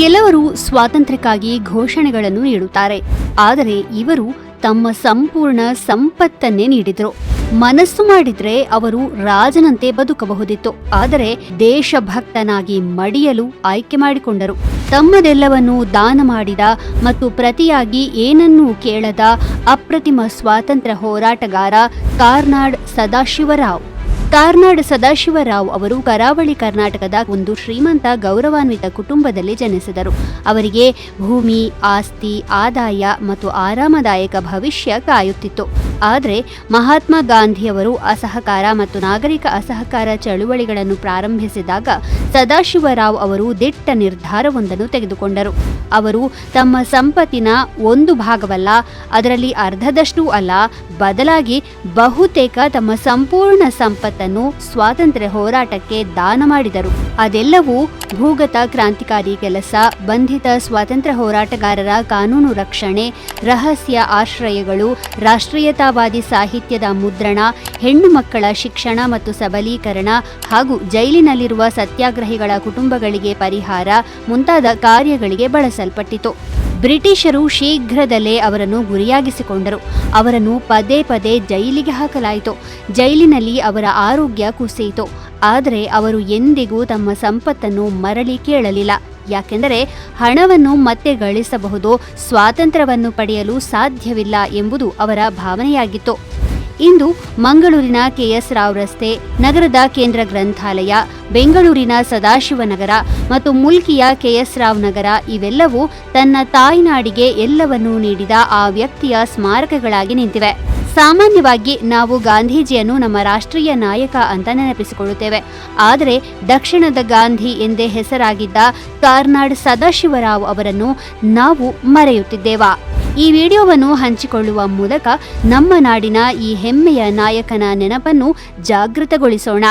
ಕೆಲವರು ಸ್ವಾತಂತ್ರ್ಯಕ್ಕಾಗಿ ಘೋಷಣೆಗಳನ್ನು ನೀಡುತ್ತಾರೆ, ಆದರೆ ಇವರು ತಮ್ಮ ಸಂಪೂರ್ಣ ಸಂಪತ್ತನ್ನೇ ನೀಡಿದರು. ಮನಸ್ಸು ಮಾಡಿದ್ರೆ ಅವರು ರಾಜನಂತೆ ಬದುಕಬಹುದಿತ್ತು, ಆದರೆ ದೇಶಭಕ್ತನಾಗಿ ಮಡಿಯಲು ಆಯ್ಕೆ ಮಾಡಿಕೊಂಡರು. ತಮ್ಮದೆಲ್ಲವನ್ನೂ ದಾನ ಮಾಡಿದ ಮತ್ತು ಪ್ರತಿಯಾಗಿ ಏನನ್ನೂ ಕೇಳದ ಅಪ್ರತಿಮ ಸ್ವಾತಂತ್ರ್ಯ ಹೋರಾಟಗಾರ ಕಾರ್ನಾಡ್ ಸದಾಶಿವರಾವ್. ಕಾರ್ನಾಡ್ ಸದಾಶಿವರಾವ್ ಅವರು ಕರಾವಳಿ ಕರ್ನಾಟಕದ ಒಂದು ಶ್ರೀಮಂತ ಗೌರವಾನ್ವಿತ ಕುಟುಂಬದಲ್ಲಿ ಜನಿಸಿದರು. ಅವರಿಗೆ ಭೂಮಿ, ಆಸ್ತಿ, ಆದಾಯ ಮತ್ತು ಆರಾಮದಾಯಕ ಭವಿಷ್ಯ ಕಾಯುತ್ತಿತ್ತು. ಆದರೆ ಮಹಾತ್ಮ ಗಾಂಧಿಯವರು ಅಸಹಕಾರ ಮತ್ತು ನಾಗರಿಕ ಅಸಹಕಾರ ಚಳುವಳಿಗಳನ್ನು ಪ್ರಾರಂಭಿಸಿದಾಗ ಸದಾಶಿವರಾವ್ ಅವರು ದಿಟ್ಟ ನಿರ್ಧಾರವೊಂದನ್ನು ತೆಗೆದುಕೊಂಡರು. ಅವರು ತಮ್ಮ ಸಂಪತ್ತಿನ ಒಂದು ಭಾಗವಲ್ಲ, ಅದರಲ್ಲಿ ಅರ್ಧದಷ್ಟೂ ಅಲ್ಲ, ಬದಲಾಗಿ ಬಹುತೇಕ ತಮ್ಮ ಸಂಪೂರ್ಣ ಸಂಪತ್ತನ್ನು ಸ್ವಾತಂತ್ರ್ಯ ಹೋರಾಟಕ್ಕೆ ದಾನ ಮಾಡಿದರು. ಅದೆಲ್ಲವೂ ಭೂಗತ ಕ್ರಾಂತಿಕಾರಿ ಕೆಲಸ, ಬಂಧಿತ ಸ್ವಾತಂತ್ರ್ಯ ಹೋರಾಟಗಾರರ ಕಾನೂನು ರಕ್ಷಣೆ, ರಹಸ್ಯ ಆಶ್ರಯಗಳು, ರಾಷ್ಟ್ರೀಯತಾವಾದಿ ಸಾಹಿತ್ಯದ ಮುದ್ರಣ, ಹೆಣ್ಣು ಮಕ್ಕಳ ಶಿಕ್ಷಣ ಮತ್ತು ಸಬಲೀಕರಣ ಹಾಗೂ ಜೈಲಿನಲ್ಲಿರುವ ಸತ್ಯಾಗ್ರಹಿಗಳ ಕುಟುಂಬಗಳಿಗೆ ಪರಿಹಾರ ಮುಂತಾದ ಕಾರ್ಯಗಳಿಗೆ ಬಳಸಲ್ಪಟ್ಟಿತು. ಬ್ರಿಟಿಷರು ಶೀಘ್ರದಲ್ಲೇ ಅವರನ್ನು ಗುರಿಯಾಗಿಸಿಕೊಂಡರು. ಅವರನ್ನು ಪದೇ ಪದೇ ಜೈಲಿಗೆ ಹಾಕಲಾಯಿತು. ಜೈಲಿನಲ್ಲಿ ಅವರ ಆರೋಗ್ಯ ಕುಸಿಯಿತು. ಆದರೆ ಅವರು ಎಂದಿಗೂ ತಮ್ಮ ಸಂಪತ್ತನ್ನು ಮರಳಿ ಕೇಳಲಿಲ್ಲ. ಯಾಕೆಂದರೆ ಹಣವನ್ನು ಮತ್ತೆ ಗಳಿಸಬಹುದು, ಸ್ವಾತಂತ್ರ್ಯವನ್ನು ಪಡೆಯಲು ಸಾಧ್ಯವಿಲ್ಲ ಎಂಬುದು ಅವರ ಭಾವನೆಯಾಗಿತ್ತು. ಇಂದು ಮಂಗಳೂರಿನ KS ರಾವ್ ರಸ್ತೆ, ನಗರದ ಕೇಂದ್ರ ಗ್ರಂಥಾಲಯ, ಬೆಂಗಳೂರಿನ ಸದಾಶಿವನಗರ ಮತ್ತು ಮುಲ್ಕಿಯ KS ರಾವ್ ನಗರ ಇವೆಲ್ಲವೂ ತನ್ನ ತಾಯ್ನಾಡಿಗೆ ಎಲ್ಲವನ್ನೂ ನೀಡಿದ ಆ ವ್ಯಕ್ತಿಯ ಸ್ಮಾರಕಗಳಾಗಿ ನಿಂತಿವೆ. ಸಾಮಾನ್ಯವಾಗಿ ನಾವು ಗಾಂಧೀಜಿಯನ್ನು ನಮ್ಮ ರಾಷ್ಟ್ರೀಯ ನಾಯಕ ಅಂತ ನೆನಪಿಸಿಕೊಳ್ಳುತ್ತೇವೆ. ಆದರೆ ದಕ್ಷಿಣದ ಗಾಂಧಿ ಎಂದೇ ಹೆಸರಾಗಿದ್ದ ಕಾರ್ನಾಡ್ ಸದಾಶಿವರಾವ್ ಅವರನ್ನು ನಾವು ಮರೆಯುತ್ತಿದ್ದೇವಾ? ಈ ವಿಡಿಯೋವನ್ನು ಹಂಚಿಕೊಳ್ಳುವ ಮೂಲಕ ನಮ್ಮ ನಾಡಿನ ಈ ಹೆಮ್ಮೆಯ ನಾಯಕನ ನೆನಪನ್ನು ಜಾಗೃತಗೊಳಿಸೋಣ.